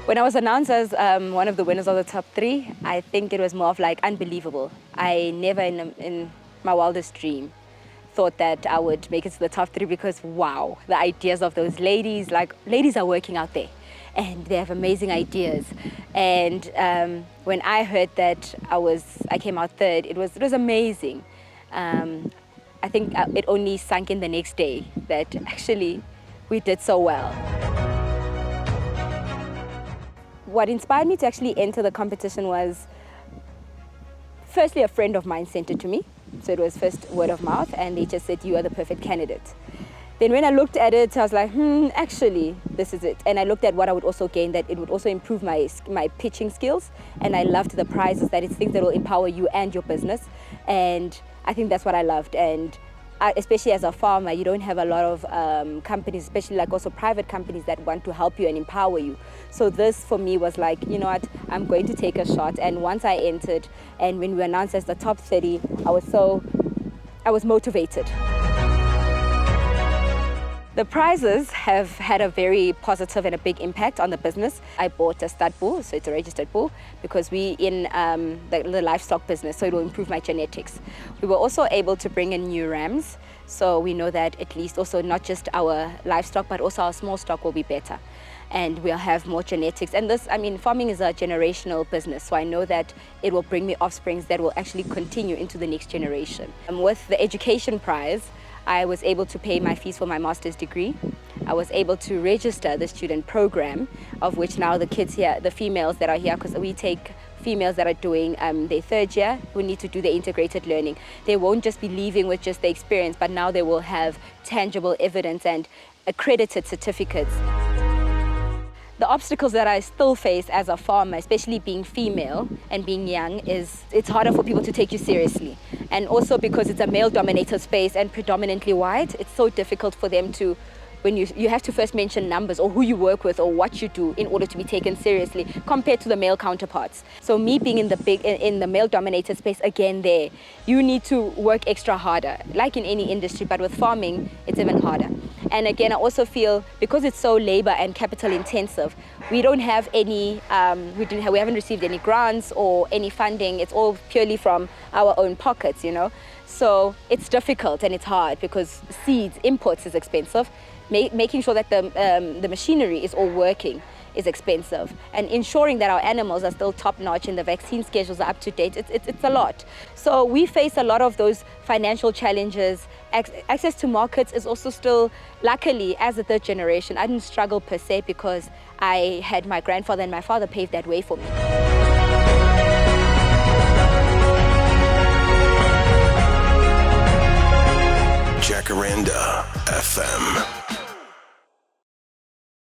When I was announced as one of the winners of the top 3, I think it was more of like unbelievable. I never in my wildest dream thought that I would make it to the top 3 because wow, the ideas of those ladies, like ladies are working out there and they have amazing ideas. And when I heard that I came out 3rd, it was amazing. I think it only sunk in the next day that actually we did so well. What inspired me to actually enter the competition was, firstly, a friend of mine sent it to me. So it was first word of mouth, and they just said, you are the perfect candidate. Then when I looked at it, I was like, actually, this is it. And I looked at what I would also gain, that it would also improve my pitching skills. And I loved the prizes, that it's things that will empower you and your business. And I think that's what I loved. And especially as a farmer, you don't have a lot of companies, especially like also private companies that want to help you and empower you. So this for me was like, you know what, I'm going to take a shot. And once I entered, and when we were announced as the top 30, I was motivated. The prizes have had a very positive and a big impact on the business. I bought a stud bull, so it's a registered bull, because we in the livestock business, so it will improve my genetics. We were also able to bring in new rams, so we know that at least also not just our livestock, but also our small stock will be better. And we'll have more genetics. And this, I mean, farming is a generational business, so I know that it will bring me offsprings that will actually continue into the next generation. With the education prize, I was able to pay my fees for my master's degree. I was able to register the student program, of which now the kids here, the females that are here, because we take females that are doing their 3rd year, who need to do the integrated learning. They won't just be leaving with just the experience, but now they will have tangible evidence and accredited certificates. The obstacles that I still face as a farmer, especially being female and being young, is it's harder for people to take you seriously. And also because it's a male-dominated space and predominantly white, it's so difficult for them to, when you have to first mention numbers or who you work with or what you do in order to be taken seriously compared to the male counterparts. So me being in the male-dominated space, again there, you need to work extra harder, like in any industry, but with farming, it's even harder. And again, I also feel because it's so labor and capital intensive, we don't have any, we haven't received any grants or any funding. It's all purely from our own pockets, you know. So it's difficult and it's hard because seeds, imports is expensive. Making sure that the machinery is all working is expensive, and ensuring that our animals are still top-notch and the vaccine schedules are up to date, it's a lot. So we face a lot of those financial challenges. Access to markets is also still, luckily, as a 3rd generation, I didn't struggle per se because I had my grandfather and my father pave that way for me. Jacaranda FM.